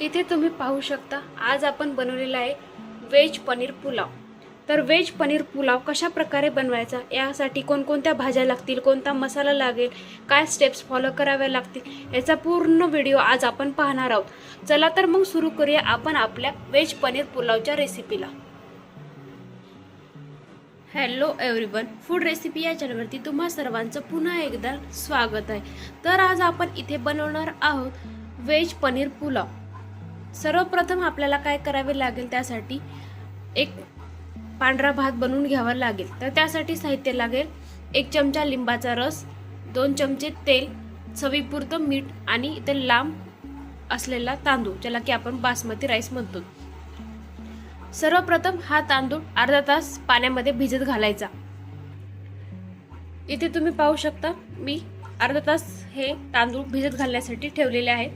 इथे तुम्ही पाहू शकता आज आपण बनवलेला आहे व्हेज पनीर पुलाव। तर व्हेज पनीर पुलाव कशा प्रकारे बनवायचा, यासाठी कोणकोणत्या भाज्या लागतील, कोणता मसाला लागेल, काय स्टेप्स फॉलो कराव्या लागतील, याचा पूर्ण व्हिडिओ आज आपण पाहणार आहोत। चला तर मग सुरू करूया आपण आपल्या व्हेज पनीर पुलावच्या रेसिपीला। हॅलो एव्हरीवन, फूड रेसिपी या चॅनलवरती तुम्हा सर्वांचं पुन्हा एकदा स्वागत आहे। तर आज आपण इथे बनवणार आहोत व्हेज पनीर पुलाव। सर्वप्रथम आपल्याला काय करावे लागेल, त्यासाठी एक पांढरा भात बनवून घ्यावा लागेल। तर त्यासाठी साहित्य लागेल 1 चमचा लिंबाचा रस, 2 चमचे तेल, चवीपुरतं मीठ आणि इथे लांब असलेला तांदूळ, ज्याला की आपण बासमती राईस म्हणतो। सर्वप्रथम हा तांदूळ अर्धा तास पाण्यामध्ये भिजत घालायचा। इथे तुम्ही पाहू शकता मी अर्धा तास हे तांदूळ भिजत घालण्यासाठी ठेवलेले आहे।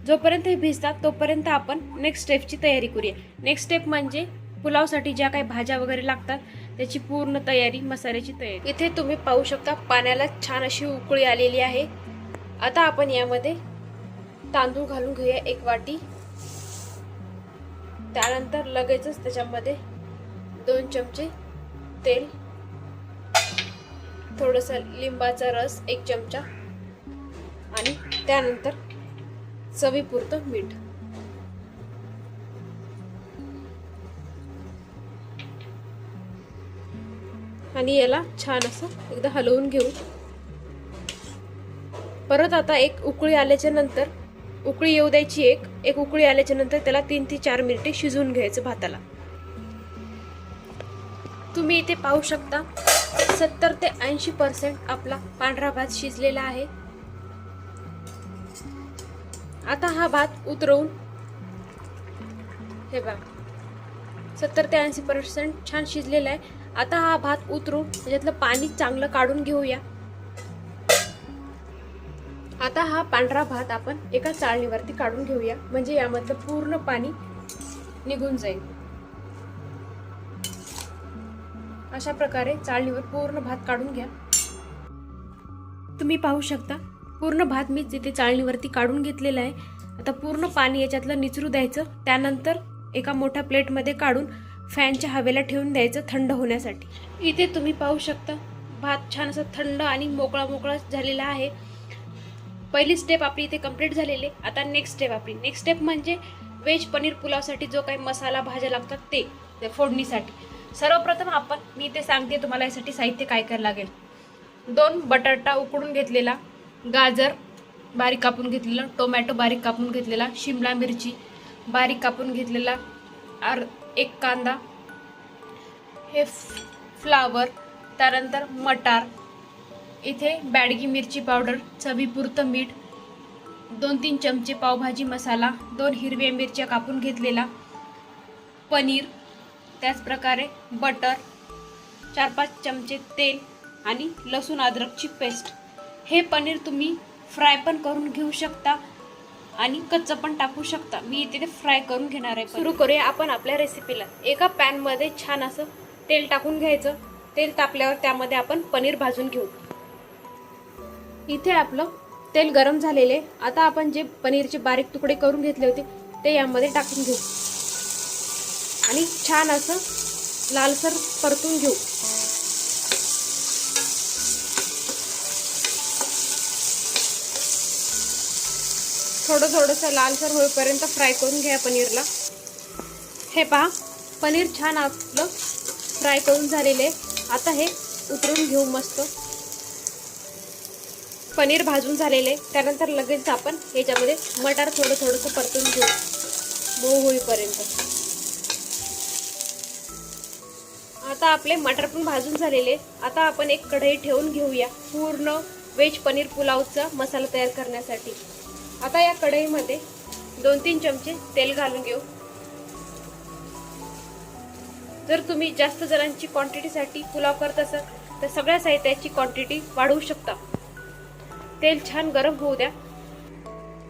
जोपर्यंत हे भिजतात तोपर्यंत आपण नेक्स्ट स्टेपची तयारी करूया। नेक्स्ट स्टेप म्हणजे पुलावसाठी ज्या काही भाज्या वगैरे लागतात त्याची पूर्ण तयारी, मसाल्याची तयारी। इथे तुम्ही पाहू शकता पाण्याला छान अशी उकळी आलेली आहे। आता आपण यामध्ये तांदूळ घालून घेऊया 1 वाटी। त्यानंतर लगेचच त्याच्यामध्ये 2 चमचे तेल, थोडासा लिंबाचा रस 1 चमचा आणि त्यानंतर चवीपुरतं मीठ। आणि याला छान असं एकदा हलवून घेऊ। परत आता एक उकळी आल्याच्या नंतर, उकळी येऊ द्यायची, एक उकळी आल्याच्या नंतर त्याला 3 ते 4 मिनिटे शिजवून घ्यायचं भाताला। तुम्ही इथे पाहू शकता 70 ते 80% आपला पांढरा भात शिजलेला आहे। आता हा भात उतरवून, हे बघा 70 ते 80% छान शिजलेला आहे। आता हा भात उतरवून त्याच्यातलं पाणी चांगलं काढून घेऊया। आता हा पांढरा भात आपण एका चाळणीवरती काढून घेऊया, म्हणजे यामधलं पूर्ण पाणी निघून जाईल। अशा प्रकारे चाळणीवर पूर्ण भात काढून घ्या। तुम्ही पाहू शकता पूर्ण भात मी जिथे चाळणीवरती काढून घेतलेला आहे। आता पूर्ण पाणी याच्यातलं निचरू द्यायचं। त्यानंतर एका मोठ्या प्लेटमध्ये काढून फॅनच्या हवेला ठेवून द्यायचं थंड होण्यासाठी। इथे तुम्ही पाहू शकता भात छान असं थंड आणि मोकळा मोकळा झालेला आहे। पहिली स्टेप आपली इथे कंप्लीट झालेली। आता नेक्स्ट स्टेप म्हणजे व्हेज पनीर पुलावसाठी जो काही मसाला भाज्या लागतात ते फोडणीसाठी। सर्वप्रथम मी इथे सांगते तुम्हाला यासाठी साहित्य काय काय लागेल। 2 बटाटा उकडून घेतलेला, गाजर बारीक कापून घेतलेला, टोमॅटो बारीक कापून घेतलेला, शिमला मिरची बारीक कापून घेतलेला, 1 कांदा, हे फ्लावर, त्यानंतर मटार, इथे बॅडगी मिरची पावडर, चवीपुरतं मीठ, 2-3 चमचे पावभाजी मसाला, 2 हिरव्या मिरच्या कापून घेतलेला, पनीर, त्याच प्रकारे बटर, 4-5 चमचे तेल आणि लसूण अद्रकची पेस्ट। हे पनीर तुम्ही फ्राय पण करून घेऊ शकता आणि कच्चं पण टाकू शकता। मी इथे फ्राय करून घेणार आहे। सुरू करूया आपण आपल्या रेसिपीला। एका पॅन मध्ये छान असं तेल टाकून घ्यायचं। तेल तापल्यावर त्यामध्ये आपण पनीर भाजून घेऊ। इथे आपलं तेल गरम झालेले। आता आपण जे पनीरचे बारीक तुकडे करून घेतले होते ते यामध्ये टाकून घेऊ आणि छान असं लालसर परतून घेऊ। थोडंसं लालसर होईपर्यंत फ्राय करून घ्या पनीरला। हे पहा पनीर छान आपलं फ्राय करून झालेले। आता हे उतरून घेऊ मस्त। पनीर भाजून झालेले, त्यानंतर लगेच आपण याच्यामध्ये मटार थोडंसं परतून घेऊ मऊ होईपर्यंत। आता आपले मटार पण भाजून झालेले। आता आपण एक कढई ठेवून घेऊया पूर्ण व्हेज पनीर पुलावचा मसाला तयार करण्यासाठी। आता या कढईमध्ये 2-3 चमचे तेल घालून घेऊ। जर तुम्ही जास्त जणांची क्वांटिटीसाठी पुलाव करत असाल तर सगळ्या साहित्याची क्वांटिटी वाढवू शकता। तेल छान गरम होऊ द्या।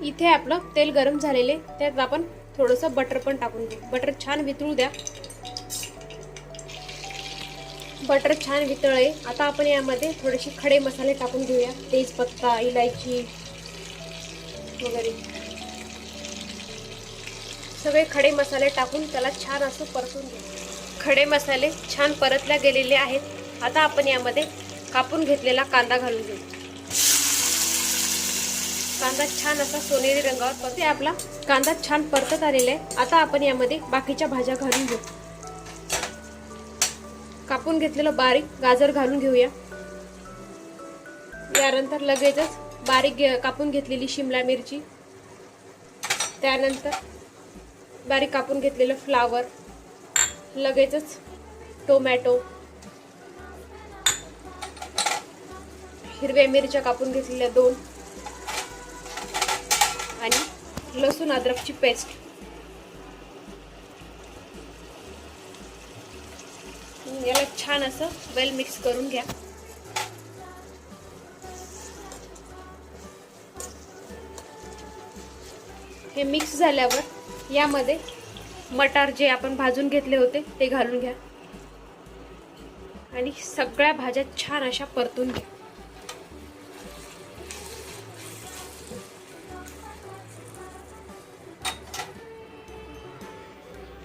इथे आपलं तेल गरम झालेले, त्यात आपण थोडंसं बटर पण टाकून घेऊ। बटर छान वितळू द्या। बटर छान वितळले। आता आपण यामध्ये थोडेसे खडे मसाले टाकून घेऊया। तेजपत्ता, इलायची, वगैरे सगळे खडे मसाले टाकून त्याला छान असं परतून घ्या. खडे मसाले छान परतल्या गेलेले आहेत. आता आपण यामध्ये कापून घेतलेला कांदा घालून घेऊ. कांदा छान असा सोनेरी रंगावर परते. आपला कांदा छान परतत आलेला आहे. आता आपण यामध्ये बाकीच्या भाज्या घालून घेऊ. कापून घेतलेलं बारीक गाजर घालून घेऊया. यानंतर लगेचच बारीक कापून घेतलेली शिमला मिरची, त्यानंतर बारीक कापून घेतलेलं फ्लावर, लगेचच टोमॅटो, हिरव्या मिरच्या कापून घेतलेल्या 2 आणि लसूण अद्रकची पेस्ट. याला छान असं वेल मिक्स करून घ्या. हे मिक्स झाल्यावर यामध्ये मटार जे आपण भाजून घेतले होते ते घालून घ्या आणि सगळ्या भाज्या छान अशा परतून घ्या.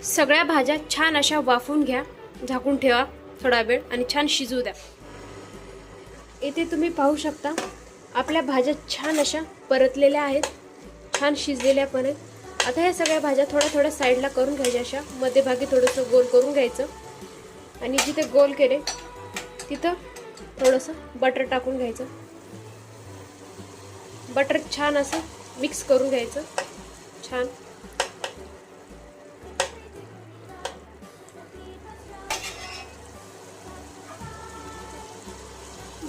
सगळ्या भाज्या छान अशा वाफून घ्या. झाकून ठेवा थोडा वेळ आणि छान शिजू द्या. इथे तुम्ही पाहू शकता आपल्या भाज्या छान अशा परतलेल्या आहेत, छान शिजलेल्या पण आहेत. आता या सगळ्या भाज्या थोड्या थोड्या साईडला करून घ्यायच्या. अशा मध्यभागी थोडंसं गोल करून घ्यायचं आणि जिथे गोल केले तिथं थोडंसं बटर टाकून घ्यायचं. बटर छान असं मिक्स करून घ्यायचं. छान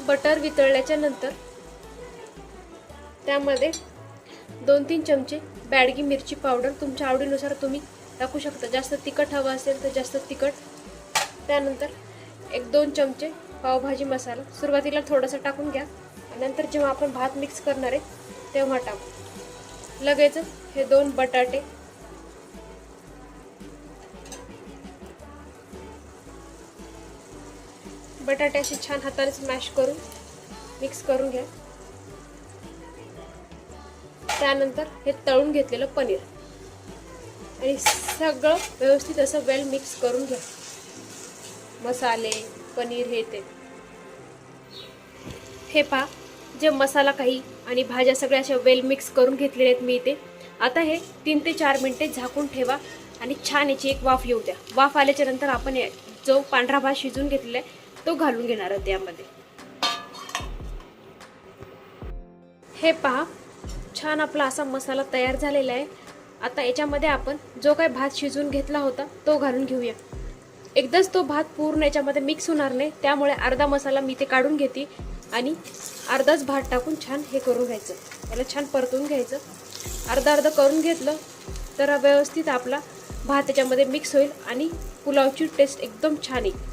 बटर वितळल्याच्या नंतर त्यामध्ये 2-3 चमचे बॅडगी मिरची पावडर तुमच्या आवडीनुसार तुम्ही टाकू शकता. जास्त तिखट हवं असेल तर जास्त तिखट. त्यानंतर 1-2 चमचे पावभाजी मसाला सुरुवातीला थोडासा टाकून घ्या. नंतर जेव्हा आपण भात मिक्स करणार आहे तेव्हा टाकू. लगेच हे 2 बटाटे, बटाट्याशी छान हाताने स्मॅश करून मिक्स करून घ्या. त्यानंतर हे तळून घेतलेलं पनीर आणि सगळं व्यवस्थित असं वेल मिक्स करून घ्या. मसाले, पनीर हे पहा जे मसाला काही आणि भाज्या सगळ्या अशा वेल मिक्स करून घेतलेले आहेत मी इथे. आता हे 3 ते 4 मिनिटे झाकून ठेवा आणि छान याची एक वाफ येऊ द्या. वाफ आल्याच्या नंतर आपण जो पांढरा भात शिजून घेतलेला आहे तो घालून घेणार आहोत यामध्ये. हे पहा छान आपला असा मसाला तयार झालेला आहे. आता याच्यामध्ये आपण जो काही भात शिजून घेतला होता तो घालून घेऊया. एकदाच तो भात पूर्ण याच्यामध्ये मिक्स होणार नाही, त्यामुळे अर्धा मसाला मी ते काढून घेते आणि अर्धाच भात टाकून छान हे करून घ्यायचं. याला छान परतून घ्यायचं. अर्धा करून घेतलं तर व्यवस्थित आपला भात त्याच्यामध्ये मिक्स होईल आणि पुलावची टेस्ट एकदम छान येईल.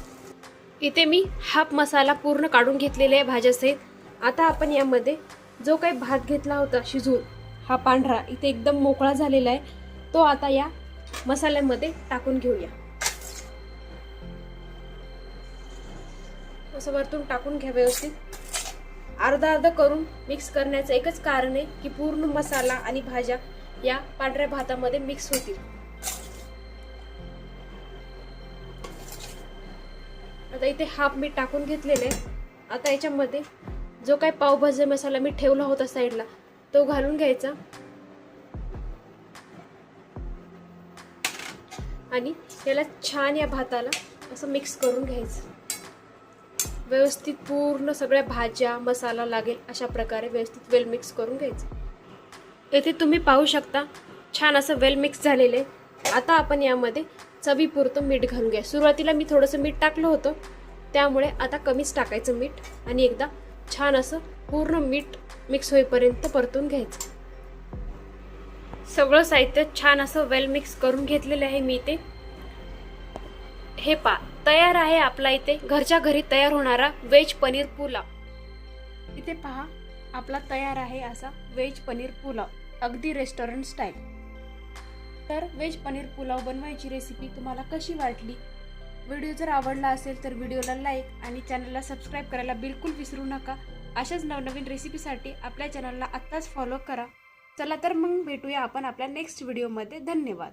इथे मी हाफ मसाला पूर्ण काढून घेतलेला आहे भाज्यासहित. आता आपण यामध्ये जो काही भात घेतला होता शिजून, हा पांढरा इथे एकदम मोकळा झालेला आहे, तो आता या मसाल्यामध्ये टाकून घेऊया. असं वरतून टाकून घ्या व्यवस्थित. अर्धा करून मिक्स करण्याचं एकच कारण आहे की पूर्ण मसाला आणि भाज्या या पांढऱ्या भातामध्ये मिक्स होतील. आता इथे हाफ मीठ टाकून घेतलेले आहे. आता याच्यामध्ये जो काही पावभाजी मसाला मी ठेवला होता साईडला तो घालून घ्यायचा आणि याला छान या भाताला असं मिक्स करून घ्यायचं. व्यवस्थित पूर्ण सगळ्या भाज्या मसाला लागेल अशा प्रकारे व्यवस्थित वेल मिक्स करून घ्यायचं. येथे तुम्ही पाहू शकता छान असं वेल मिक्स झालेलं आहे. आता आपण यामध्ये चवीपुरतं मीठ घालून घ्या. सुरुवातीला मी थोडंसं मीठ टाकलं होतं, त्यामुळे आता कमीच टाकायचं मीठ आणि एकदा छान असं पूर्ण मीठ मिक्स होईपर्यंत परतून घ्यायचं. सगळं साहित्य छान असं वेल मिक्स करून घेतलेलं आहे मी इथे. हे पा तयार आहे आपला इथे घरच्या घरी तयार होणारा व्हेज पनीर पुलाव. इथे पहा आपला तयार आहे असा व्हेज पनीर पुलाव, अगदी रेस्टॉरंट स्टाईल. तर व्हेज पनीर पुलाव बनवायची रेसिपी तुम्हाला कशी वाटली? व्हिडिओ जर आवडला असेल तर व्हिडिओला लाईक आणि चॅनलला सबस्क्राईब करायला बिलकुल विसरू नका. अशाच नवनवीन रेसिपीसाठी आपल्या चॅनलला आत्ताच फॉलो करा. चला तर मग भेटूया आपण आपल्या नेक्स्ट व्हिडिओमध्ये. धन्यवाद.